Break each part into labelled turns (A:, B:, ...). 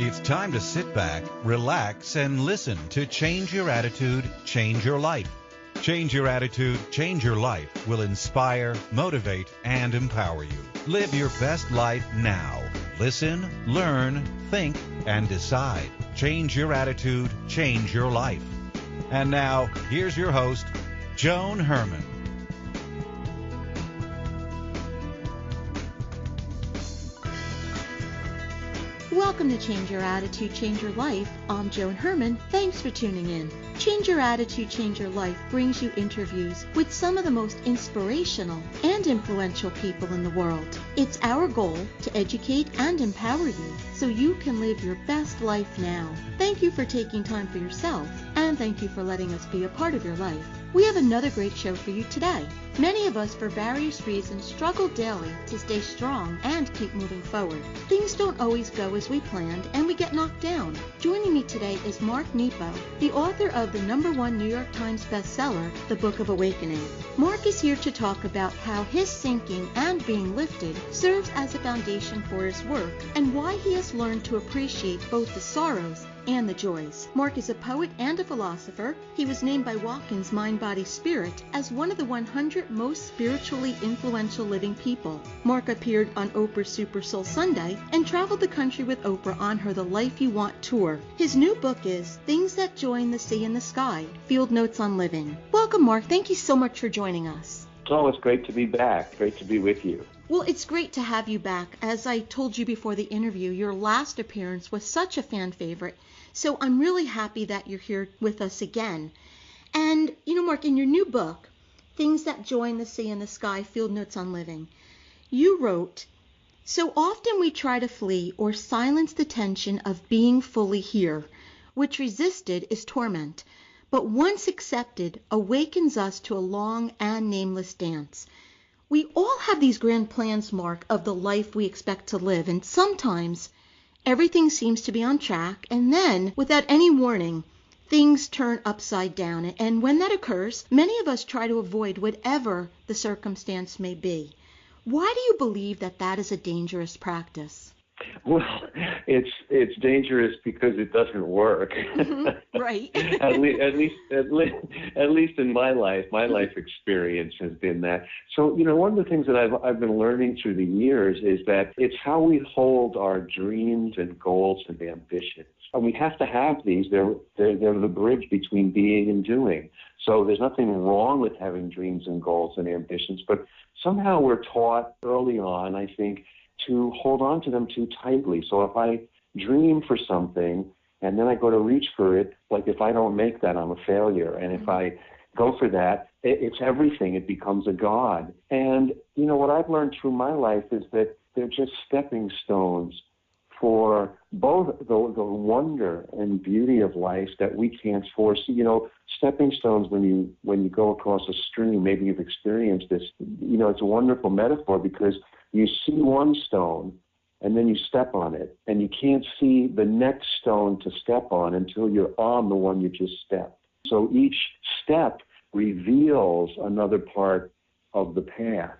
A: It's time to sit back, relax, and listen to Change Your Attitude, Change Your Life. Change Your Attitude, Change Your Life will inspire, motivate, and empower you. Live your best life now. Listen, learn, think, and decide. Change your attitude, change your life. And now, here's your host, Joan Herman.
B: Welcome to Change Your Attitude, Change Your Life. I'm Joan Herman. Thanks for tuning in. Change Your Attitude, Change Your Life brings you interviews with some of the most inspirational and influential people in the world. It's our goal to educate and empower you so you can live your best life now. Thank you for taking time for yourself, and thank you for letting us be a part of your life. We have another great show for you today. Many of us, for various reasons, struggle daily to stay strong and keep moving forward. Things don't always go as we planned, and we get knocked down. Joining me today is Mark Nepo, the author of the #1 New York Times bestseller, The Book of Awakening. Mark is here to talk about how his sinking and being lifted serves as a foundation for his work, and why he has learned to appreciate both the sorrows and the joys. Mark is a poet and a philosopher. He was named by Watkins Mind, Body, Spirit as one of the 100 most spiritually influential living people. Mark appeared on Oprah's Super Soul Sunday and traveled the country with Oprah on her The Life You Want tour. His new book is Things That Join the Sea and the Sky, Field Notes on Living. Welcome, Mark. Thank you so much for joining us.
C: Oh, it's great to be back. Great to be with you.
B: Well, it's great to have you back. As I told you before the interview, your last appearance was such a fan favorite. So I'm really happy that you're here with us again. And, Mark, in your new book, Things That Join the Sea and the Sky, Field Notes on Living, you wrote, "So often we try to flee or silence the tension of being fully here, which resisted is torment, but once accepted awakens us to a long and nameless dance. We all have these grand plans, Mark, of the life we expect to live, and sometimes everything seems to be on track, and then, without any warning, things turn upside down. And when that occurs, many of us try to avoid whatever the circumstance may be. Why do you believe that that is a dangerous practice?"
C: Well, it's dangerous because it doesn't work.
B: Mm-hmm. Right.
C: at least in my life experience has been that. So, one of the things that I've been learning through the years is that it's how we hold our dreams and goals and ambitions. And we have to have these. They're the bridge between being and doing. So there's nothing wrong with having dreams and goals and ambitions, but somehow we're taught early on, I think, to hold on to them too tightly. So if I dream for something and then I go to reach for it, like if I don't make that, I'm a failure. And if I go for that, it's everything. It becomes a god. And, what I've learned through my life is that they're just stepping stones for both the wonder and beauty of life that we can't foresee. Stepping stones, when you go across a stream, maybe you've experienced this, it's a wonderful metaphor because you see one stone and then you step on it, and you can't see the next stone to step on until you're on the one you just stepped. So each step reveals another part of the path.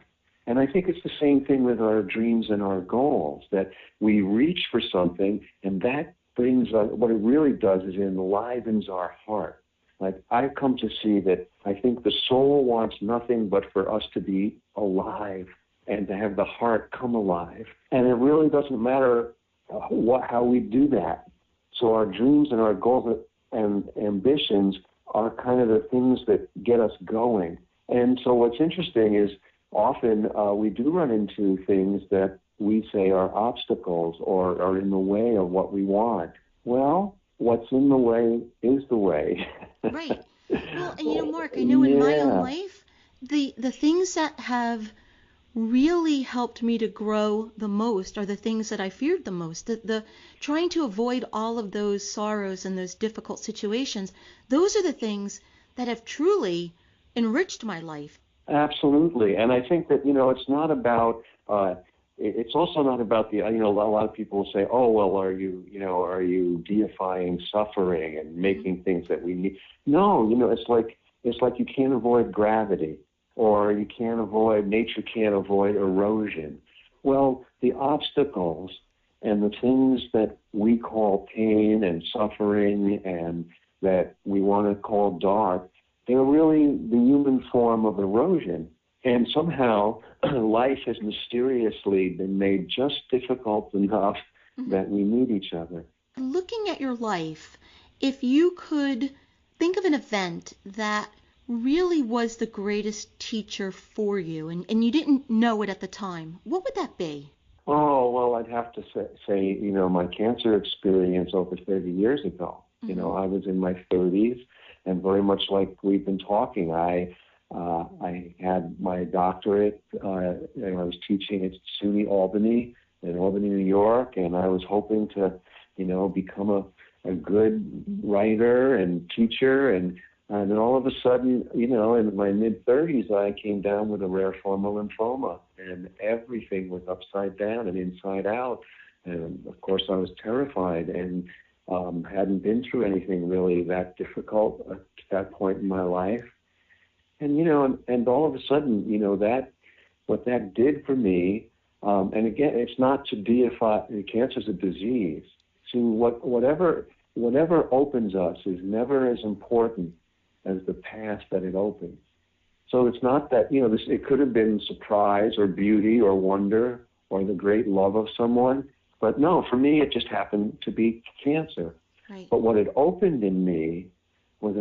C: And I think it's the same thing with our dreams and our goals, that we reach for something, and that brings us, what it really does is it enlivens our heart. Like, I've come to see that I think the soul wants nothing but for us to be alive and to have the heart come alive. And it really doesn't matter how we do that. So our dreams and our goals and ambitions are kind of the things that get us going. And so what's interesting is often we do run into things that we say are obstacles or are in the way of what we want. Well, what's in the way is the way.
B: Right. Well, and Mark, I know in my own life, the things that have really helped me to grow the most are the things that I feared the most. The trying to avoid all of those sorrows and those difficult situations, those are the things that have truly enriched my life.
C: Absolutely. And I think that, it's not about, it's also not about a lot of people say, oh, well, are you deifying suffering and making things that we need? No, it's like you can't avoid gravity, or nature can't avoid erosion. Well, the obstacles And the things that we call pain and suffering and that we want to call dark, they're really the human form of erosion. And somehow life has mysteriously been made just difficult enough that we need each other.
B: Looking at your life, if you could think of an event that really was the greatest teacher for you and you didn't know it at the time, what would that be?
C: Oh, well, I'd have to say, my cancer experience over 30 years ago. I was in my 30s, and very much like we've been talking, I had my doctorate, and I was teaching at SUNY Albany, in Albany, New York, and I was hoping to, become a good writer and teacher, and then all of a sudden, in my mid-30s, I came down with a rare form of lymphoma, and everything was upside down and inside out. And, of course, I was terrified and hadn't been through anything really that difficult at that point in my life. And, and all of a sudden, what that did for me, and again, it's not to deify, cancer is a disease. See, whatever opens us is never as important as the path that it opens. So it's not that, it could have been surprise or beauty or wonder or the great love of someone, but no, for me it just happened to be cancer.
B: Right.
C: But what it opened in me was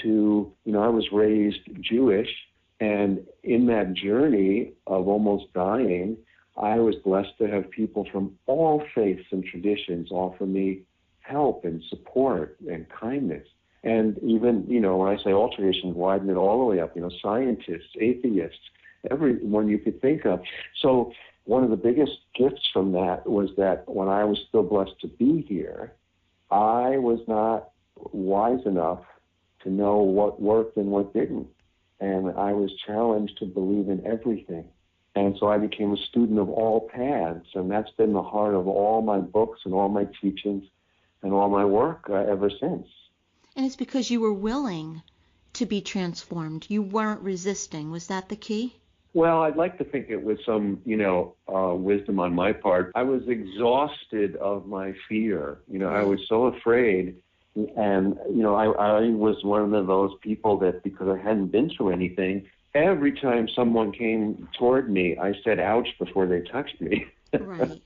C: to, I was raised Jewish, and in that journey of almost dying, I was blessed to have people from all faiths and traditions offer me help and support and kindness. And even, when I say all traditions, widen it all the way up, scientists, atheists, everyone you could think of. So one of the biggest gifts from that was that when I was still blessed to be here, I was not wise enough to know what worked and what didn't. And I was challenged to believe in everything. And so I became a student of all paths, and that's been the heart of all my books and all my teachings and all my work ever since.
B: And it's because you were willing to be transformed. You weren't resisting. Was that the key?
C: Well, I'd like to think it was some, wisdom on my part. I was exhausted of my fear. I was so afraid. And, I was one of those people that because I hadn't been through anything, every time someone came toward me, I said, ouch, before they touched me.
B: Right.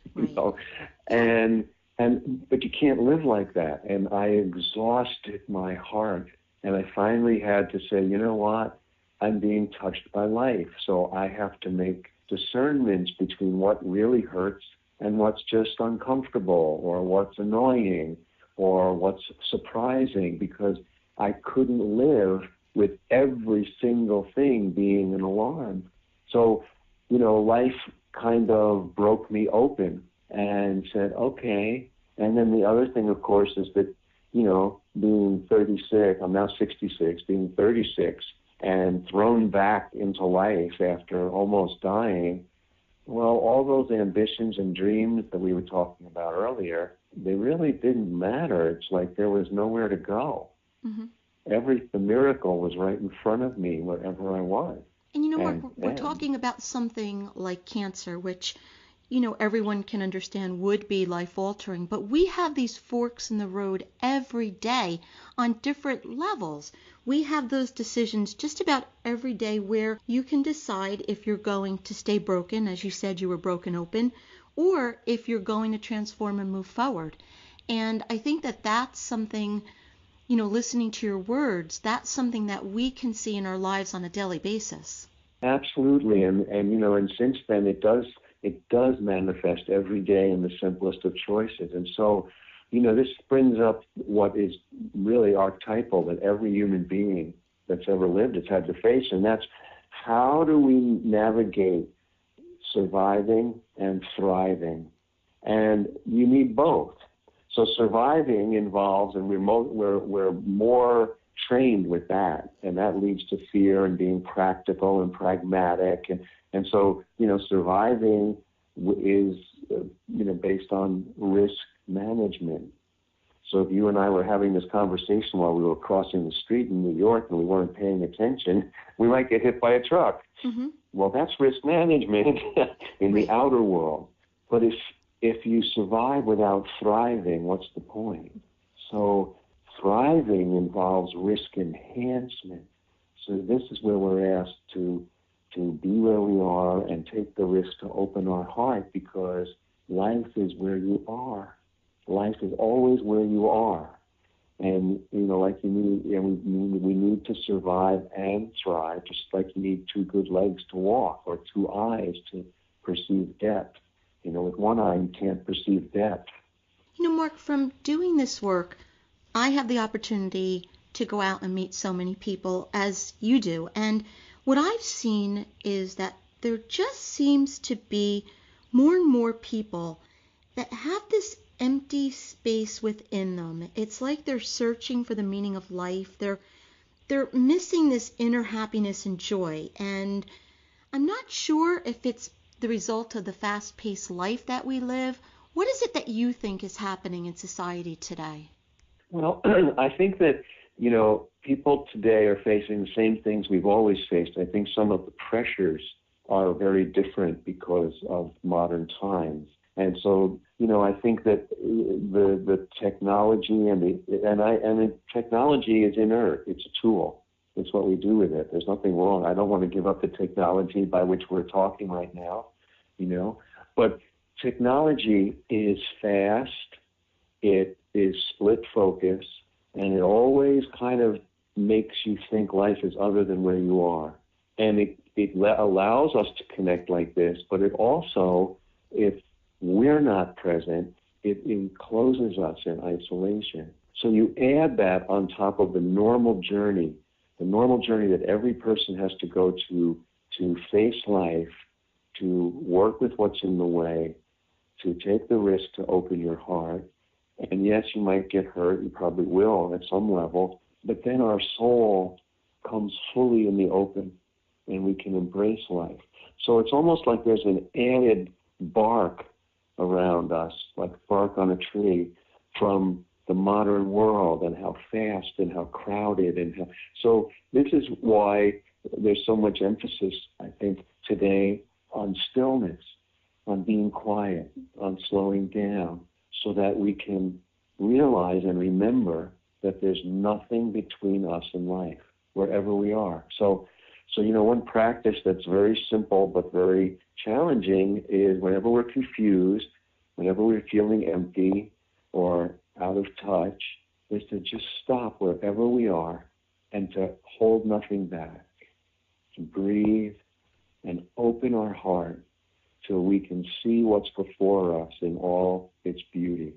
C: But you can't live like that. And I exhausted my heart. And I finally had to say, you know what? I'm being touched by life. So I have to make discernments between what really hurts and what's just uncomfortable or what's annoying or what's surprising, because I couldn't live with every single thing being an alarm. So, life kind of broke me open and said, okay. And then the other thing, of course, is that, being 36, I'm now 66, being 36 and thrown back into life after almost dying, well, all those ambitions and dreams that we were talking about earlier, they really didn't matter. It's like there was nowhere to go. Mm-hmm. The miracle was right in front of me wherever I was.
B: And we're talking about something like cancer, which, everyone can understand would be life-altering, but we have these forks in the road every day on different levels. We have those decisions just about every day where you can decide if you're going to stay broken, as you said you were broken open, or if you're going to transform and move forward. And I think that that's something, listening to your words, that's something that we can see in our lives on a daily basis.
C: Absolutely. And since then it does manifest every day in the simplest of choices. And so, this brings up what is really archetypal that every human being that's ever lived has had to face, and that's how do we navigate surviving and thriving? And you need both. So surviving involves, and we're more trained with that, and that leads to fear and being practical and pragmatic. And so, surviving is, based on risk management. So if you and I were having this conversation while we were crossing the street in New York and we weren't paying attention, we might get hit by a truck. Mm-hmm. Well, that's risk management in the outer world. But if if you survive without thriving, what's the point? So thriving involves risk enhancement. So this is where we're asked to be where we are and take the risk to open our heart, because life is where you are. Life is always where you are. And, like we need to survive and thrive, just like you need two good legs to walk or two eyes to perceive depth. With one eye, you can't perceive depth.
B: Mark, from doing this work, I have the opportunity to go out and meet so many people as you do. And what I've seen is that there just seems to be more and more people that have this empty space within them. It's like they're searching for the meaning of life. They're missing this inner happiness and joy. And I'm not sure if it's the result of the fast-paced life that we live. What is it that you think is happening in society today?
C: Well, I think that, people today are facing the same things we've always faced. I think some of the pressures are very different because of modern times. And so, I think that the technology and the technology is inert. It's a tool. It's what we do with it. There's nothing wrong. I don't want to give up the technology by which we're talking right now, But technology is fast. It is split focus, and it always kind of makes you think life is other than where you are. And it allows us to connect like this, but it also, if we're not present, it encloses us in isolation. So you add that on top of the normal journey that every person has to go to face life, to work with what's in the way, to take the risk to open your heart. And yes, you might get hurt, you probably will at some level, but then our soul comes fully in the open and we can embrace life. So it's almost like there's an added bark around us, like bark on a tree, from the modern world and how fast and how crowded so this is why there's so much emphasis, I think, today on stillness, on being quiet, on slowing down, so that we can realize and remember that there's nothing between us and life, wherever we are. So one practice that's very simple but very challenging is whenever we're confused, whenever we're feeling empty or out of touch, is to just stop wherever we are and to hold nothing back, to breathe and open our heart till we can see what's before us in all its beauty.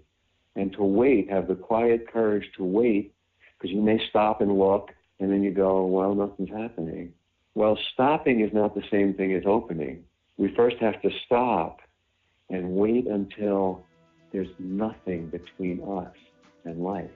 C: And to wait, have the quiet courage to wait, because you may stop and look, and then you go, well, nothing's happening. Well, stopping is not the same thing as opening. We first have to stop and wait until there's nothing between us and life.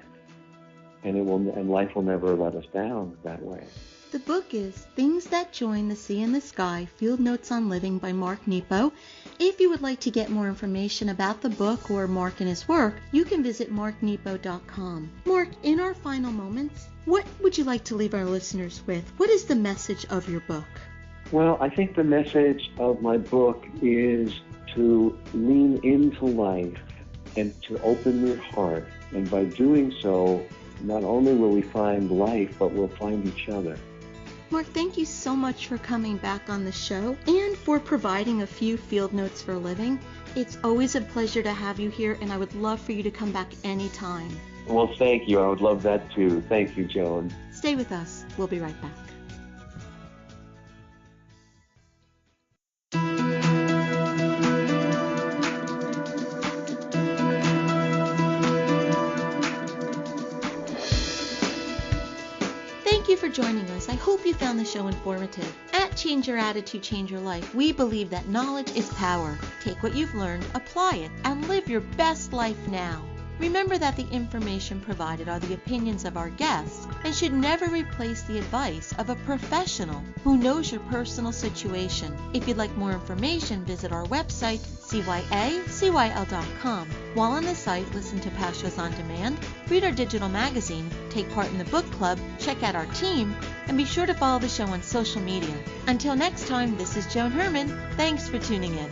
C: And life will never let us down that way.
B: The book is Things That Join the Sea and the Sky, Field Notes on Living by Mark Nepo. If you would like to get more information about the book or Mark and his work, you can visit marknepo.com. Mark, in our final moments, what would you like to leave our listeners with? What is the message of your book?
C: Well, I think the message of my book is to lean into life and to open your heart. And by doing so, not only will we find life, but we'll find each other.
B: Mark, thank you so much for coming back on the show and for providing a few field notes for a living. It's always a pleasure to have you here, and I would love for you to come back anytime.
C: Well, thank you. I would love that too. Thank you, Joan.
B: Stay with us. We'll be right back. Thank you for joining us. I hope you found the show informative. At Change Your Attitude, Change Your Life, we believe that knowledge is power. Take what you've learned, apply it, and live your best life now. Remember that the information provided are the opinions of our guests and should never replace the advice of a professional who knows your personal situation. If you'd like more information, visit our website, CYACYL.com. While on the site, listen to past shows on demand, read our digital magazine, take part in the book club, check out our team, and be sure to follow the show on social media. Until next time, this is Joan Herman. Thanks for tuning in.